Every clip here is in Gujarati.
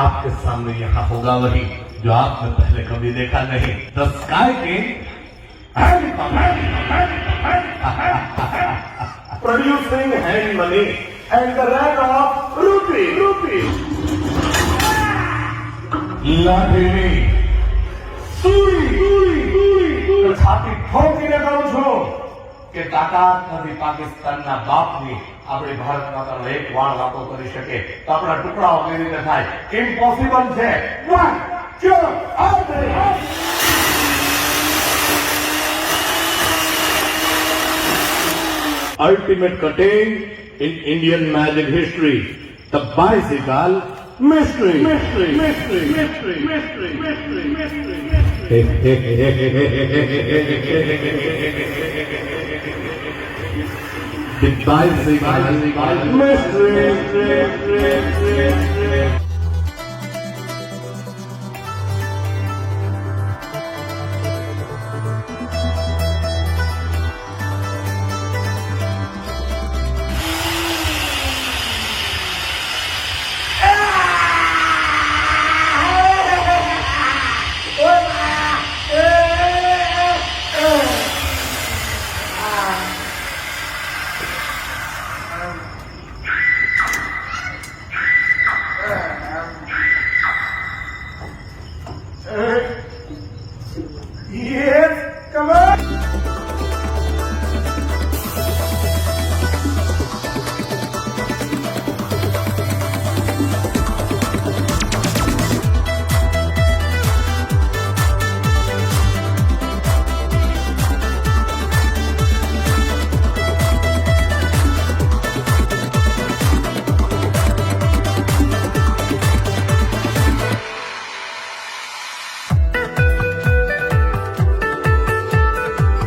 आपके सामने यहाँ होगा वही जो आपने पहले कभी देखा नहीं। The sky king producing hand money and the run of rupee. લાઠીની સુરી છાતી ઠોકીને કહું છું કે તાકાત નથી પાકિસ્તાનના બાપની આપણી ભારત માતાનો એક વાળ વાતો કરી શકે તો આપણા ટુકડાઓ કેવી રીતે થાય? ઇમ્પોસિબલ છે. 1 2 3 Ultimate cutting in Indian magic history. The bicycle mystery. The bicycle mystery. Yes, come on.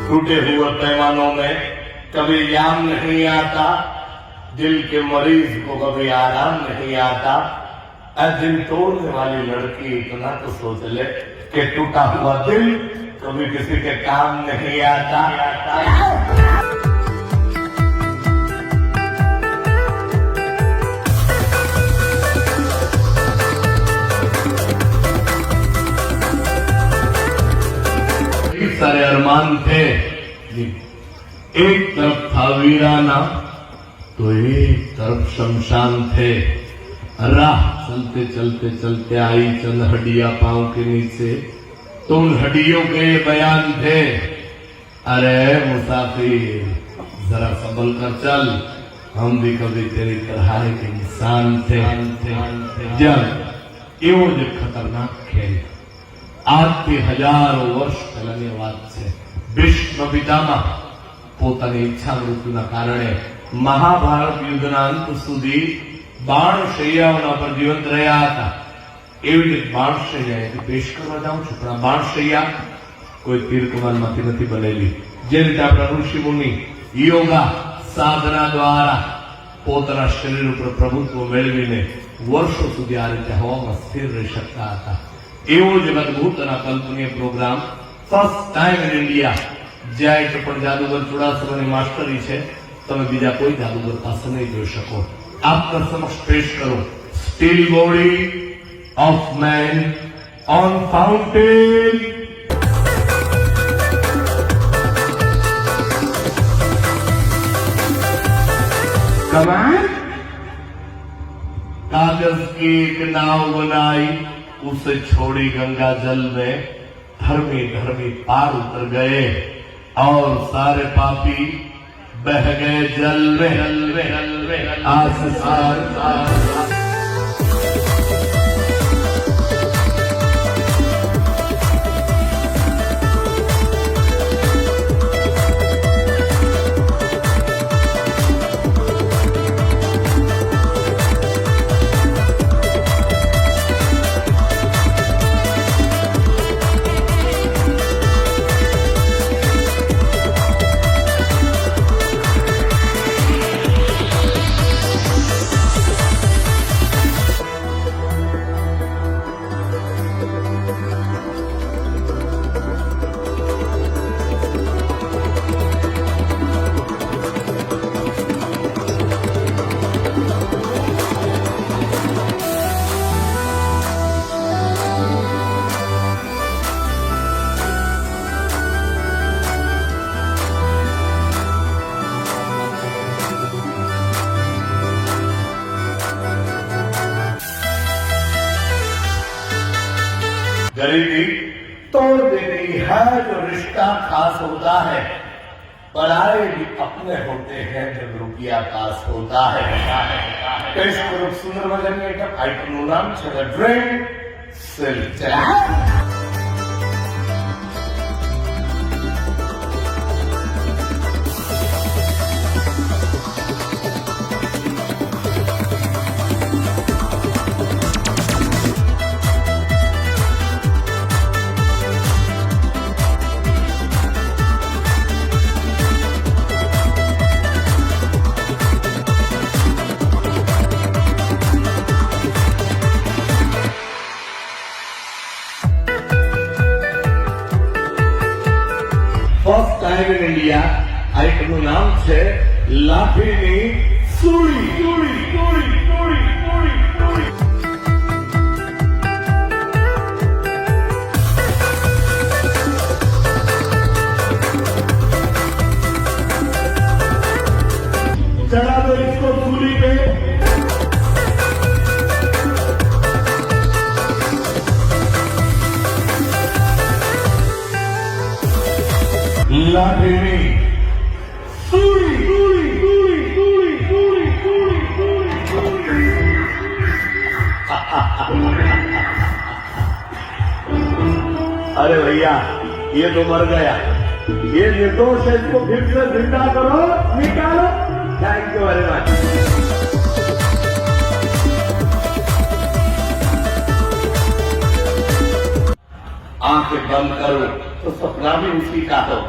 टूटे हुए पैमानों में कभी याम नहीं आता, दिल के मरीज को कभी आराम नहीं आता। दिल तोड़ने वाली लड़की इतना तो सोच ले कि टूटा हुआ दिल कभी किसी के काम नहीं आता। सारे अरमान थे, एक तरफ था वीराना तो एक तरफ शमशान थे। राह चलते चलते चलते आई चंद हड्डियां पांव के नीचे, तो उन हड्डियों के ये बयान थे, अरे मुसाफिर जरा संभल कर चल, हम भी कभी तेरी तरह के इंसान थे। जब एवो जो खतरनाक खेल આજથી હજારો વર્ષ પહેલાની વાત છે. ભીષ્મ પિતામહ પોતાની ઈચ્છા મૃત્યુના કારણે મહાભારત યુદ્ધના અંત સુધી બાણશૈયાઓના પર જીવંત રહ્યા હતા. એવી રીતે બાણશૈયા એટલે પેશ કરવા જાઉં છું, પણ આ બાણશૈયા કોઈ તીર કમાનમાંથી નથી બનેલી. જે રીતે આપણા ઋષિ મુનિ યોગા સાધના દ્વારા પોતાના શરીર ઉપર પ્રભુત્વ મેળવીને વર્ષો સુધી આ રીતે હવામાં સ્થિર રહી શકતા હતા. એવો જ અદભુત અને કલ્પનીય program first time in India. જ્યાં પણ જાદુગર ચુડાસમાની માસ્ટરી છે, તમે બીજા કોઈ જાદુગર પાસે નહીં જોઈ શકો. આપના સમક્ષ પેશ કરો steel body of main on fountain. कमाल कागज की एक नाव बनाई, उसे छोड़ी गंगा जल में, धर्मी धर्मी पार उतर गए और सारे पापी बह गए जल में। गरीबी तोड़ देती है जो रिश्ता खास होता है, पराए भी अपने होते हैं जब रुपया पास होता है। ટેસ્ટ કરો સુંદર મજાની આઈટમ. આઈટમનું નામ છે the drain silk. First time in India આઈટમનું નામ છે લાઠીની સુળી. चढ़ा दो इसको सूली पे. લાઠીની अरे भैया ये तो मर गया, ये निर्दोष है, इसको फिर से जिंदा करो, निकालो. Thank you very much. आंखें बंद करो तो सपना भी उसी का हो.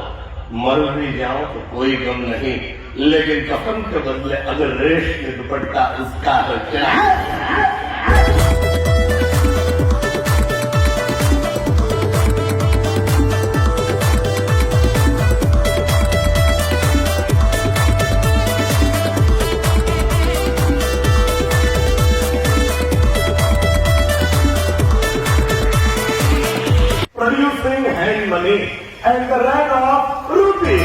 मर भी जाओ तो कोई गम नहीं, लेकिन कफन के बदले अगर रेशमी दुपट्टा उसका है क्या? Producing hand money and the run of rupee.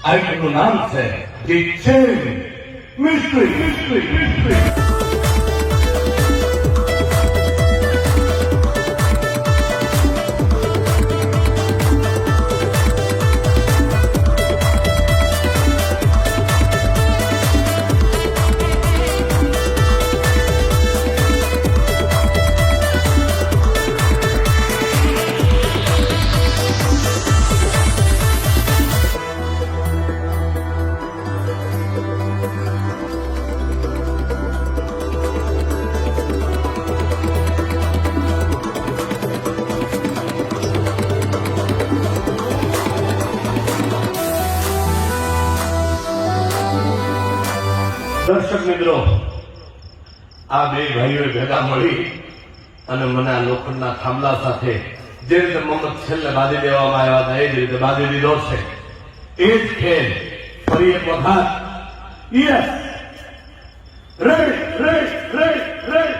આઈટમનું નામ છે ધી ચેન મિસ્ટ્રી. દર્શક મિત્રો, આ બે ભાઈઓએ ભેગા મળી અને મને આ લોખંડના થાંભલા સાથે જે રીતે મમ્મત છેલ્લે બાંધી દેવામાં આવ્યા હતા એ જ રીતે બાંધી દીધો છે. એ જ ખેલ ફરી એક વખત. Yes, ready ready ready ready.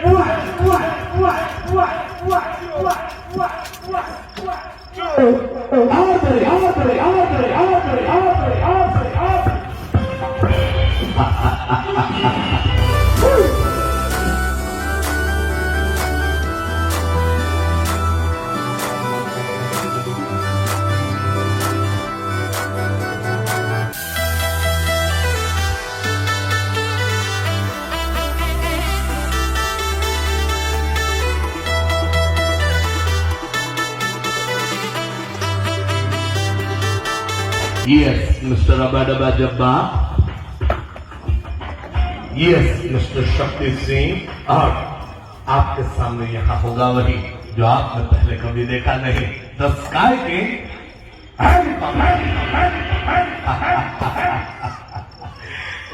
Yes, Mr. Abadaba Jabba. Yes, Mr. Shakti Singh. और आपके सामने यहाँ होगा वही जो आपने पहले कभी देखा नहीं, द स्काई किंग।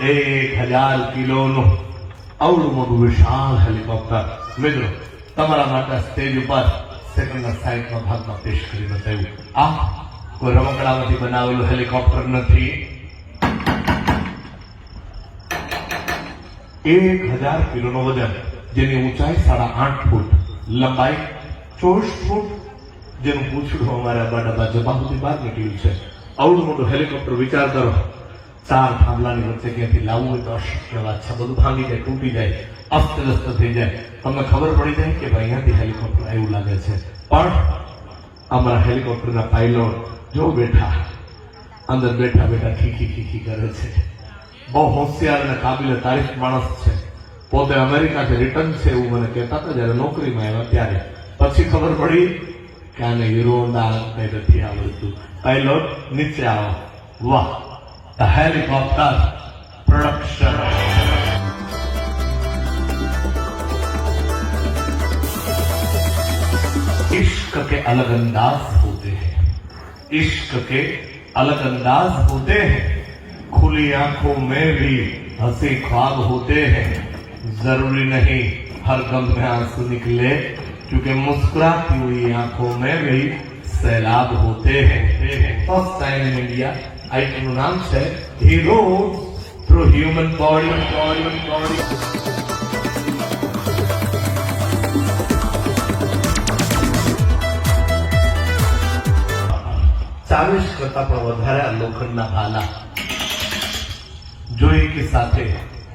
1000 કિલોનું અવળું મોટું વિશાળ હેલિકોપ્ટર મિત્રો તમારા માટે સ્ટેજ ઉપર સેકન્ડના સાઈડના ભાગમાં પેશ કરી બતાવ્યું. આ કોઈ રમકડામાંથી બનાવેલું હેલિકોપ્ટર નથી. 1000 કિલોનું વજન, જેની ઊંચાઈ 8.5 ફૂટ, લંબાઈ 24 ફૂટ, જેનું પૂછડું અમારા બાડાબા જબા સુધી બહાર નીકળ્યું છે. અવળું મોટું હેલિકોપ્ટર વિચાર કરો, 4 થાંભલાની વચ્ચે ક્યાંથી લાવવું હોય તો અશક્ય વાત છે. બધું ભાંગી જાય, તૂટી જાય, અસ્તવ્યસ્ત થઈ જાય. તમને ખબર પડી જાય કે ભાઈ અહીંયાથી હેલિકોપ્ટર આવ્યું લાગે છે. પણ અમારા હેલિકોપ્ટરના પાયલોટ જો બેઠા અંદર બેઠા બેઠા ખીખી ખીખી કરે છે. બહુ હોશિયાર અને કાબિલે તારીફ માણસ છે. પોતે અમેરિકાથી રિટર્ન છે એવું મને કહેતા હતા જયારે નોકરીમાં આવ્યા ત્યારે. પછી ખબર પડી કે આને હીરોના કઈ નથી આવડતું. પાયલોટ નીચે આવો. વાહ, ધ હેલિકોપ્ટર प्रोडक्शन। इश्क के अलग अंदाज होते हैं, इश्क के अलग अंदाज होते हैं, खुली आंखों में भी हंसी ख्वाब होते हैं। जरूरी नहीं हर गम में आंसू निकले, क्योंकि मुस्कुराती हुई आंखों में भी सैलाब होते हैं। First time in India item नाम है हीरो थ्रू ह्यूमन बॉडी। 40 કરતા પણ વધારે લોખંડના ભાલા જો એકી સાથે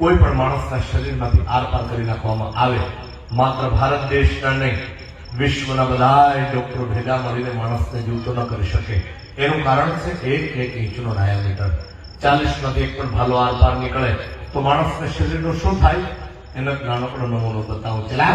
કોઈ પણ માણસના શરીરમાંથી આરપાર કરી નાખવામાં આવે, માત્ર ભારત દેશના નહીં વિશ્વના બધા ડોક્ટરો ભેગા મળીને માણસને જીવતો ન કરી શકે. એનું કારણ છે 1 ઇંચનો ડાયામીટર. 40 માંથી એક પણ ભાલો આરપાર નીકળે તો માણસના શરીરનું શું થાય એનો એક નાનકડો નમૂનો બતાવું. ચલા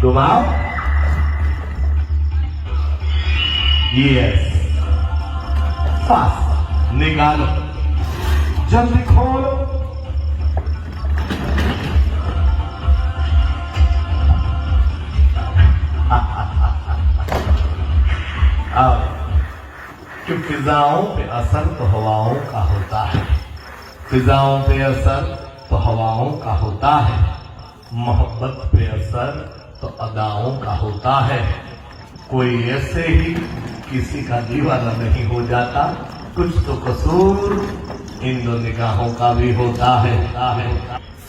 घुमाओ. यस, फास्ट निकालो, जल्दी खोलो. अब कि फिजाओं पे असर तो हवाओं का होता है, फिजाओं पे असर तो हवाओं का होता है, मोहब्बत पे असर तो अदाओं का होता है. कोई ऐसे ही किसी का दीवाना नहीं हो जाता, कुछ तो कसूर इन दो निगाहों का भी होता है.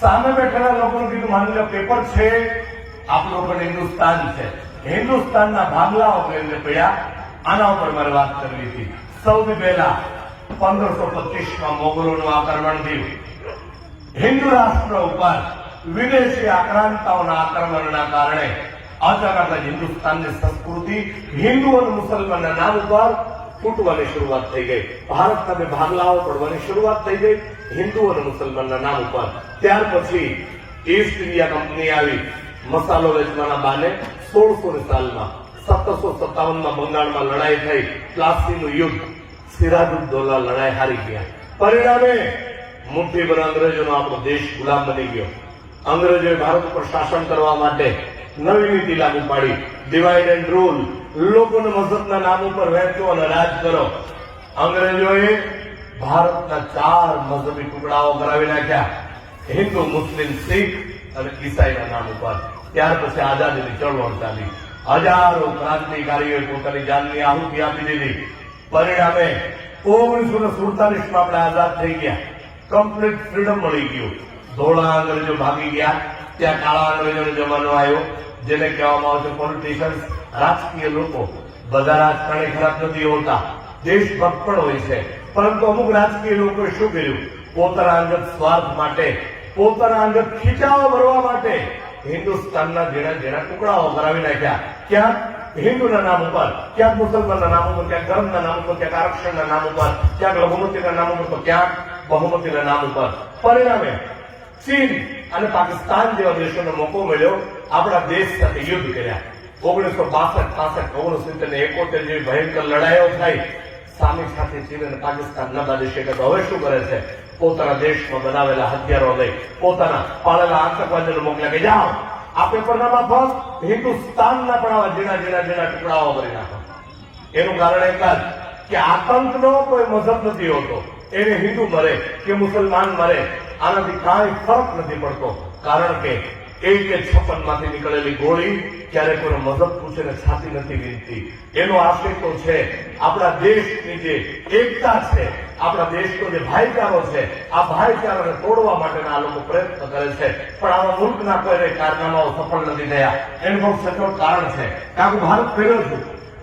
સામે બેઠેલા લોકોનું કીધું માની લો પેપર છે, આપણો પણ હિન્દુસ્તાન છે, હિન્દુસ્તાનના ભાગલાઓ કરીને પડ્યા. આના ઉપર મારે વાત કરવી હતી. સૌથી પહેલા 1525માં મોગલોનું આક્રમણ થયું. હિન્દુ રાષ્ટ્ર ઉપર વિદેશી આક્રાંતાઓના આક્રમણના કારણે અચાનક જ હિન્દુસ્તાનની સંસ્કૃતિ હિન્દુ અને મુસલમાનના નામ ઉપર તૂટવાની શરૂઆત થઈ ગઈ. ભારતના બે ભાગલાઓ પડવાની શરૂઆત થઈ ગઈ હિન્દુ અને મુસલમાનના નામ ઉપર. ત્યાર પછી ઈસ્ટ ઇન્ડિયા કંપની આવી મસાલો વેચવાના બાને 1600 સાલમાં 1757માં બંગાળમાં લડાઈ થઈ, પ્લાસીનું યુદ્ધ, સિરાજુદ્દૌલા લડાઈ હારી ગયા. પરિણામે મુઠ્ઠીભર અંગ્રેજોનો આપણો દેશ ગુલામ બની ગયો. અંગ્રેજોએ ભારત ઉપર શાસન કરવા માટે નવી નીતિ લાગુ પાડી, ડિવાઇડ એન્ડ રૂલ, લોકોને મઝહબના નામ ઉપર વહેંચો અને રાજ કરો. અંગ્રેજોએ ભારતના 4 મઝહબી ટુકડાઓ કરાવી નાખ્યા, હિન્દુ, મુસ્લિમ, શીખ અને ઈસાઈના નામ ઉપર. ત્યાર પછી આઝાદીની ચળવળ ચાલી. હજારો ક્રાંતિકારીઓએ પોતાની જાનની આહુતિ આપી દીધી. પરિણામે 1947માં આપણે આઝાદ થઈ ગયા, કમ્પ્લીટ ફ્રીડમ મળી ગયું. ધોળા અંગ્રેજો ભાગી ગયા, ત્યાં કાળા અંગ્રેજોનો જમાનો આવ્યો, જેને કહેવામાં આવે છે પોલિટિશિયન્સ, રાજકીય લોકો. બધા રાજકારણી ખરાબ નથી હોતા, દેશભક્ત પણ હોય છે, પરંતુ અમુક રાજકીય લોકોએ શું કર્યું? પોતાના અંગત સ્વાર્થ માટે, પોતાના અંગત ખીચાઓ ભરવા માટે હિન્દુસ્તાનના ઝીણા ઝીણા ટુકડાઓ કરાવી નાખ્યા. ક્યાંક હિન્દુના નામ ઉપર, ક્યાંક મુસલમાનના નામ ઉપર, ક્યાંક ધર્મના નામ ઉપર, ક્યાંક આરક્ષણના નામ ઉપર, ક્યાંક લઘુમતીના નામ ઉપર, તો ક્યાંક બહુમતીના નામ ઉપર. પરિણામે ચીન અને પાકિસ્તાન જેવા દેશોને મોકો મળ્યો આપણા દેશ સાથે યુદ્ધ કર્યા. 1962, 65, 69 ને 71 જેવી ભયંકર લડાઈઓ થઈ. સામી સાથે ચીન અને પાકિસ્તાન ન બાંધી શકે તો હવે શું કરે છે? પોતાના દેશમાં બનાવેલા હથિયારો લઈ પોતાના પાળેલા આતંકવાદીઓને મોકલ્યા કે જાઓ આ પેપરનામાં ફક્ત હિન્દુસ્તાનના પણ આવા ઝીણા ઝીણા ઝીણા ટુકડાઓ કરી નાખો. એનું કારણ એક જ કે આતંકનો કોઈ મઝહબ નથી હોતો. એને હિન્દુ મરે કે મુસલમાન મરે આનાથી કાંઈ ફરક નથી પડતો. કારણ કે AK-56 માંથી નીકળેલી ગોળી ક્યારે કોઈ મઝહબ પૂછીને છાતી નથી વીંધતી. એનો આશય તો છે આપણા દેશની જે એકતા છે, આપણા દેશનો જે ભાઈચારો છે, આ ભાઈચારાને તોડવા માટેના આ લોકો પ્રયત્ન કરે છે. પણ આવા મુલ્કના કોઈ કારનામાઓ સફળ નથી થયા. એનું બહુ સચોટ કારણ છે. કારણ કે ભારત ફેર્યો છું,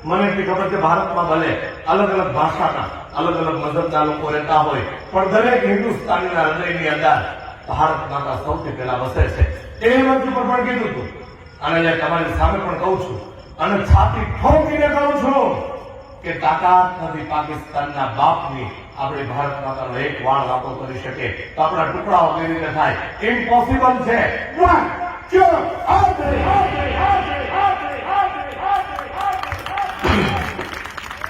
મને એટલી ખબર છે ભારતમાં ભલે અલગ અલગ ભાષાના અલગ અલગ મઝહબના લોકો રહેતા હોય, પણ દરેક હિન્દુસ્તાનીના હૃદયની અંદર ભારત માતા સૌથી પહેલા વસે છે. એ મંચ ઉપર પણ કીધું હતું અને અહીંયા તમારી સામે પણ કહું છું અને છાતી ઠોકીને કહું છું કે તાકાત નથી પાકિસ્તાનના બાપની આપણી ભારત માતાનો એક વાળ વાતો કરી શકે તો આપણા ટુકડાઓ કેવી રીતે થાય? ઇમ્પોસિબલ છે.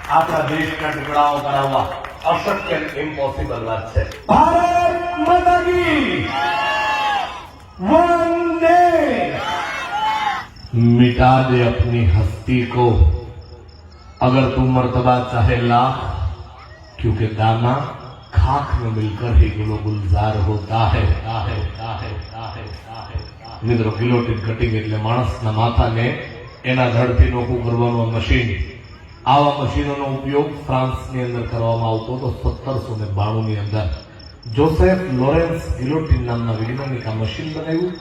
આપણા દેશના ટુકડાઓ કરાવવા અશક્ય, ઇમ્પોસિબલ વાત છે. ભારત માતા કી वंदे। मिटा दे अपनी हस्ती को अगर तू मर्तबा चाहे लाख, क्योंकि दाना खाक में मिलकर ही गुलो गुलजार होता है. મિત્રો, ગિલોટીન કટિંગ એટલે માણસના માથાને એના ધડથી નોખું કરવાનું મશીન. આવા મશીનોનો ઉપયોગ ફ્રાન્સની અંદર કરવામાં આવતો હતો 1792 ની અંદર. જોસેફ લોરેન્સ ગિલોટીન નામના વૈજ્ઞાનિક આ મશીન બનાવ્યું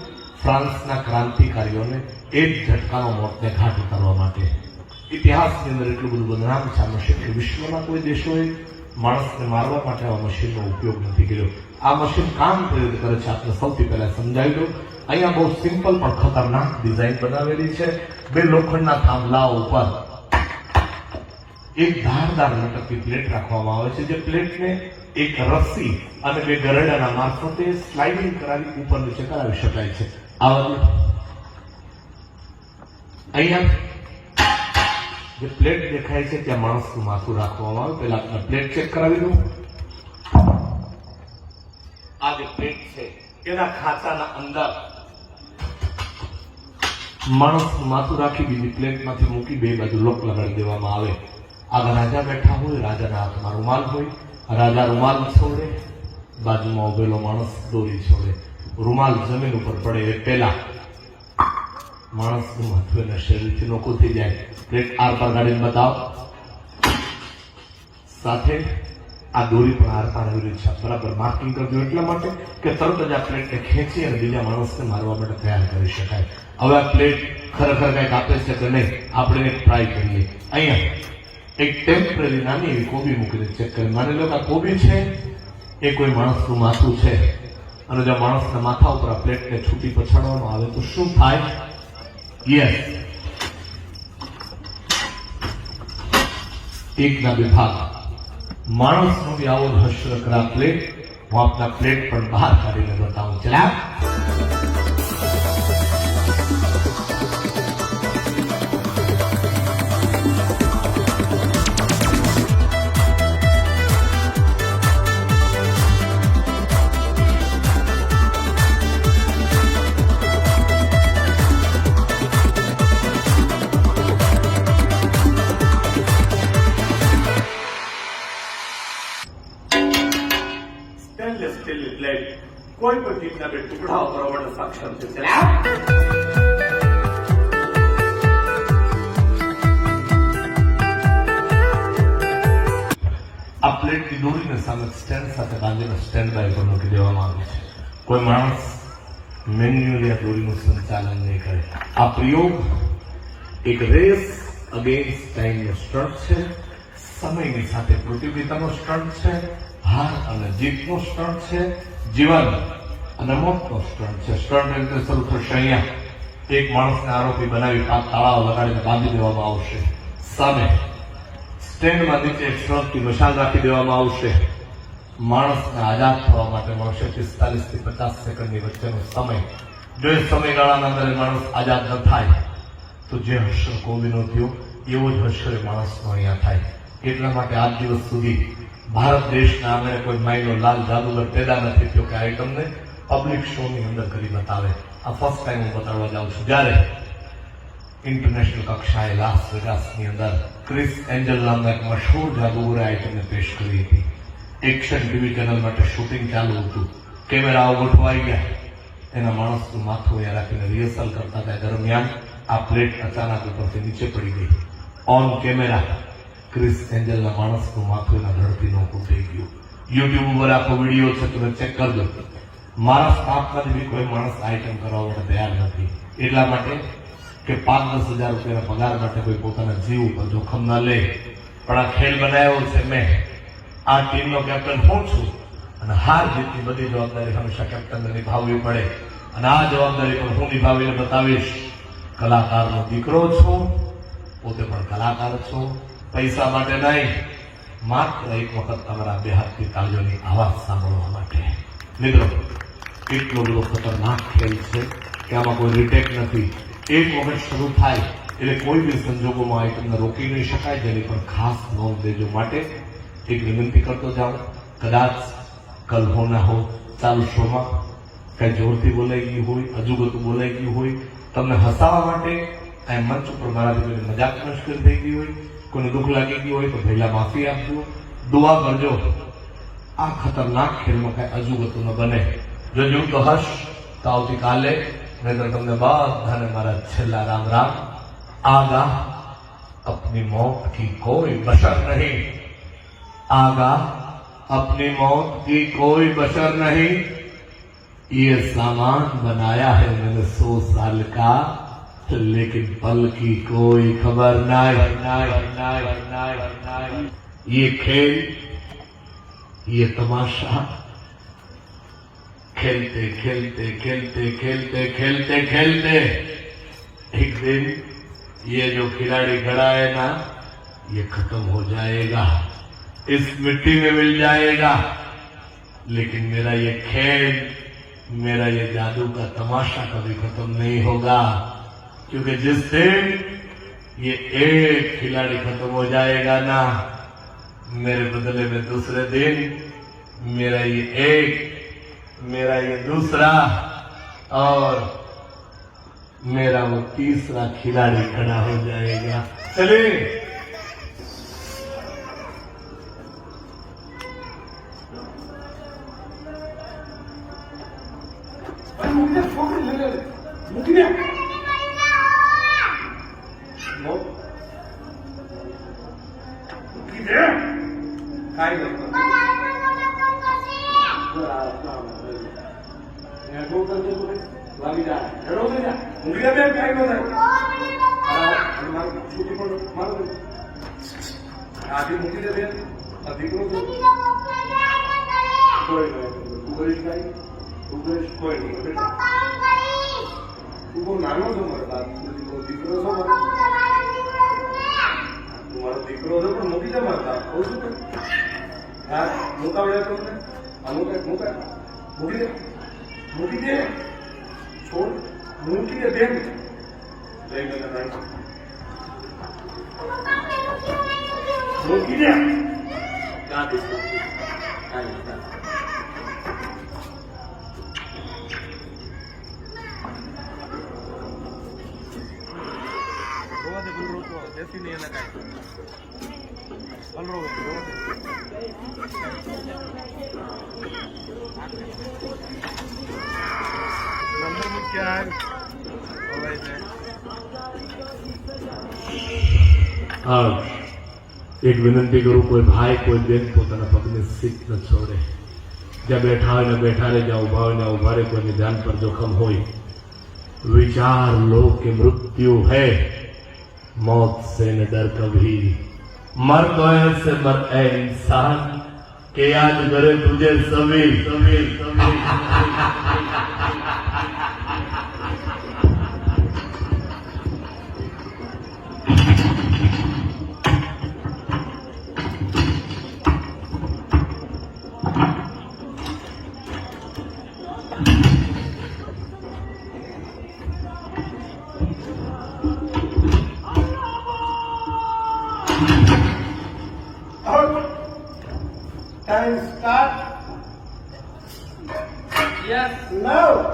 ફ્રાન્સના ક્રાંતિકારીઓને એક ઝટકાનો મોતને ઘાટ ઉતારવા માટે. ઇતિહાસની અંદર એટલું બધું બદનામ છે આ મશીન કે વિશ્વના કોઈ દેશોએ માણસને મારવા માટે આ મશીનનો ઉપયોગ નથી કર્યો. આ મશીન કામ કેવી રીતે કરે છે આપને સૌથી પહેલા સમજાવી દઉં. અહીંયા બહુ સિમ્પલ પણ ખતરનાક ડિઝાઇન બનાવેલી છે. બે લોખંડના થાંભલાઓ ઉપર એક ધારદાર લટકતી પ્લેટ રાખવામાં આવે છે, જે પ્લેટને એક રસ્સી અને બે ગરડાના મારફતે સ્લાઇડિંગ કરાવી ઉપર નીચે કરાવી શકાય છે. અહીંયા જે પ્લેટ દેખાય છે ત્યાં માણસનું માથું રાખવામાં આવે. પહેલા આપણે પ્લેટ ચેક કરાવી દઉં. આ જે પ્લેટ છે એના ખાંચાના અંદર માણસનું માથું રાખી બીજી પ્લેટમાંથી મૂકી બે બાજુ લોક લગાડી દેવામાં આવે. આગળ રાજા બેઠા હોય, રાજાના હાથમાં રૂમાલ હોય, રાજા રૂમાલ છોડે, બાજુમાં ઉભેલો માણસ દોરી છોડે. રૂમાલ જમીન ઉપર પડે એ પહેલા માણસનું માથું એના શરીરથી નોખું થઈ જાય. પ્લેટ આર પાર ગાડીને બતાવો. સાથે આ દોરી પણ આર પાર આવી રહી છે. બરાબર માર્કિંગ કરજો એટલા માટે કે તરત જ આ પ્લેટને ખેંચી અને બીજા માણસને મારવા માટે તૈયાર કરી શકાય. હવે આ પ્લેટ ખરેખર કંઈક આપે છે કે નહીં આપણે એક ટ્રાય કરીએ. અહીંયા એક ટેમ્પરરી નાની એવી કોબી મૂકીને ચેક કરી. માની લો કે આ કોબી છે એ કોઈ માણસનું માથું છે અને જો માણસના માથા ઉપર આ પ્લેટને છૂટી પછાડવામાં આવે તો શું થાય? યસ, એકના બે ભાગ. માણસનો બી આવો રહસ્ય કરા પ્લેટ. હું આપના પ્લેટ પણ બહાર કાઢીને બતાવું. ચલા કોઈ પણ ચીજના બે ટુકડાઓ કરવા સક્ષમ છે. આ પ્લેટની દોરીને સામે સ્ટેન્ડ સાથે બાંધીને સ્ટેન્ડ બાય પર મૂકી દેવામાં આવે છે. કોઈ માણસ મેન્યુઅલી આ દોરીનું સંચાલન નહીં કરે. આ પ્રયોગ એક રેસ અગેન્સ્ટ ટાઈમનો સ્ટ્રટ છે. સમયની સાથે પ્રતિયોગિતાનો સ્ટન્ટ છે, હાર અને જીતનો સ્ટન્ટ છે, જીવન અને મોતનો સ્ટન્ટ છે. સ્ટન્ટ એટલે શરૂ થશે અહીંયા. એક માણસને આરોપી બનાવી 5 તાળાઓ લગાડીને બાંધી દેવામાં આવશે. સામે સ્ટેન્ડમાં નીચે એક શ્રમથી મશાલ રાખી દેવામાં આવશે. માણસને આઝાદ થવા માટે મળશે 45 થી 50 સેકન્ડની વચ્ચેનો સમય. જો એ સમયગાળાના અંદર માણસ આઝાદ ન થાય તો જે હર્ષર કોબીનો થયો એવો જ હર્ષર માણસનો અહીંયા થાય. એટલા માટે આજ દિવસ સુધી ભારત દેશના આંગણે કોઈ માયનો લાલ જાદુગર પેદા નથી થયો કે આઈટમને પબ્લિક શોની અંદર કરી બતાવે. આ ફર્સ્ટ ટાઈમ હું બતાવવા જાઉં છું. જ્યારે ઇન્ટરનેશનલ કક્ષાએ લાસ વેગાસની અંદર ક્રિસ એન્જલ નામના એક મશહૂર જાદુગરે આઈટમને પેશ કરી હતી. એક્શન ટીવી ચેનલ માટે શૂટિંગ ચાલુ હતું. કેમેરાઓ ગોઠવાઈ ગયા. એના માણસનું માથું અહીંયા રાખીને રિહર્સલ કરતા હતા દરમિયાન આ પ્લેટ અચાનક ઉપરથી નીચે પડી ગઈ. ઓન કેમેરા ક્રિસ એન્જલના માણસનું માથું એના ધડથી નોખું થઈ ગયું. યુટ્યુબ ઉપર આખો વિડીયો છે, તમે ચેક કરજો. મારા સ્ટાફમાંથી બી કોઈ માણસ આઈટમ કરવા માટે તૈયાર નથી. એટલા માટે કે 5-10 હજાર રૂપિયાના પગાર માટે કોઈ પોતાના જીવ ઉપર જોખમ ના લે. પણ આ ખેલ બનાવ્યો છે મેં. આ ટીમનો કેપ્ટન હું છું અને હાર જીતની બધી જવાબદારી હંમેશા કેપ્ટનને નિભાવવી પડે. અને આ જવાબદારી પણ હું નિભાવીને બતાવીશ. કલાકારનો દીકરો છું, પોતે પણ કલાકાર છું. પૈસા માટે નહીં, માત્ર એક વખત તમારા બે હાથની તાળીઓની આવાજ સાંભળવા માટે. મિત્રો, એટલો બધો ખતરનાક ખેલ છે કે આમાં કોઈ રિટેક નથી. એક વખત શરૂ થાય એટલે કોઈ બી સંજોગોમાં આઈટમને રોકી નહીં શકાય. જેની પર ખાસ નોંધ દેજો. માટે એક વિનંતી કરતો જાઉં, કદાચ કલ હો ના હો ચાલુ શોમાં કઈ જોરથી બોલાઈ ગયું હોય, અજુગતું બોલાઈ ગયું હોય, તમને હસાવવા માટે આ મંચ ઉપર મારાથી કોઈ મજાક મશ્કરી થઈ ગઈ હોય, કોઈને દુઃખ લાગી ગયું હોય તો પહેલા માફી આપજો, દુઆ કરજો. આ ખતરનાક ખેલમાં કઈ અજુગતું ન બને. જો જોયું તો હશ તો આવતીકાલે. નહીં તો તમને બધાને મારા છેલ્લા રામ રામ. आगा अपनी मौत की कोई बशर नहीं, आगा अपनी मौत की कोई बशर नहीं, ये सामान बनाया है मैंने 100 साल का, लेकिन पल की कोई खबर नहीं. ये खेल, ये तमाशा खेलते खेलते खेलते खेलते खेलते खेलते एक दिन ये जो खिलाड़ी खड़ा है ना, ये खत्म हो जाएगा, इस मिट्टी में मिल जाएगा. लेकिन मेरा ये खेल, मेरा ये जादू का तमाशा कभी खत्म नहीं होगा. क्योंकि जिस दिन ये एक खिलाड़ी खत्म हो जाएगा ना, मेरे बदले में दूसरे दिन मेरा ये एक, मेरा ये दूसरा और मेरा वो तीसरा खिलाड़ी खड़ा हो जाएगा. चलिए एक विनंती करूं, कोई भाई कोई बेन પોતાના પગને સીટ ન છોડે. જ્યાં બેઠા હોય ને બેઠા રહે, જ્યાં ઉભા હોય ને ઉભા રહે. કોઈને ધ્યાન પર જોખમ હોય, विचार लो कि मृत्यु है, मौत से न डर कभी, मर तो ऐसे मर ए इंसान के याद करे तुझे सभी सभी सभी Time start. Yes. Now.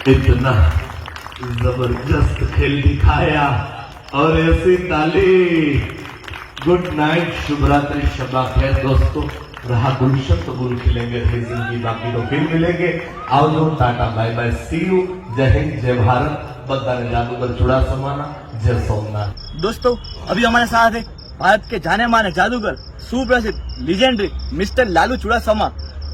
इतना जबरदस्त खेल दिखाया और ऐसी ताली। गुड नाइट, शुभ रात्रि, शबा खैर दोस्तों। रहा गुलशन तो गुल खिलेंगे, फिर जिंदगी बाकी तो फिर मिलेंगे। आओ दो, tata bye bye, see you, जय हिंद, जय भारत। बधाने जादूगर चुड़ासमाना, जय सोमनाथ। दोस्तों अभी हमारे साथ है भारत के जाने माने जादूगर, सुप्रसिद्ध लीजेंडरी मिस्टर लालू चुड़ासमा।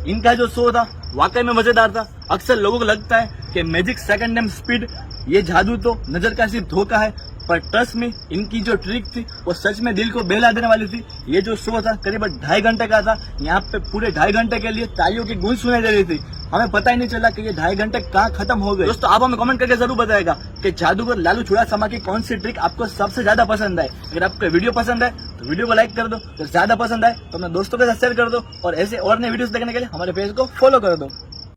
इनका जो शो था वाकई में मजेदार था। अक्सर लोगों को लगता है कि मैजिक सेकंड नेम स्पीड, ये जादू तो नजर का सिर्फ धोखा है, पर ट्रस्ट में इनकी जो ट्रिक थी वो सच में दिल को बहला देने वाली थी। ये जो शो था करीबन 2.5 घंटे का था। यहाँ पे पूरे 2.5 घंटे के लिए तालियों की गूंज सुनाई दे रही थी। हमें पता ही नहीं चला कि ये 2.5 घंटे कहाँ खत्म हो गए। दोस्तों आप हमें कमेंट करके जरूर बताएगा कि जादूगर लालू चुड़ासमा की कौन सी ट्रिक आपको सबसे ज्यादा पसंद है। अगर आपको वीडियो पसंद है तो वीडियो को लाइक कर दो, अगर ज्यादा पसंद है तो अपने दोस्तों के साथ शेयर कर दो, और ऐसे और नए वीडियोस देखने के लिए हमारे पेज को फॉलो कर दो।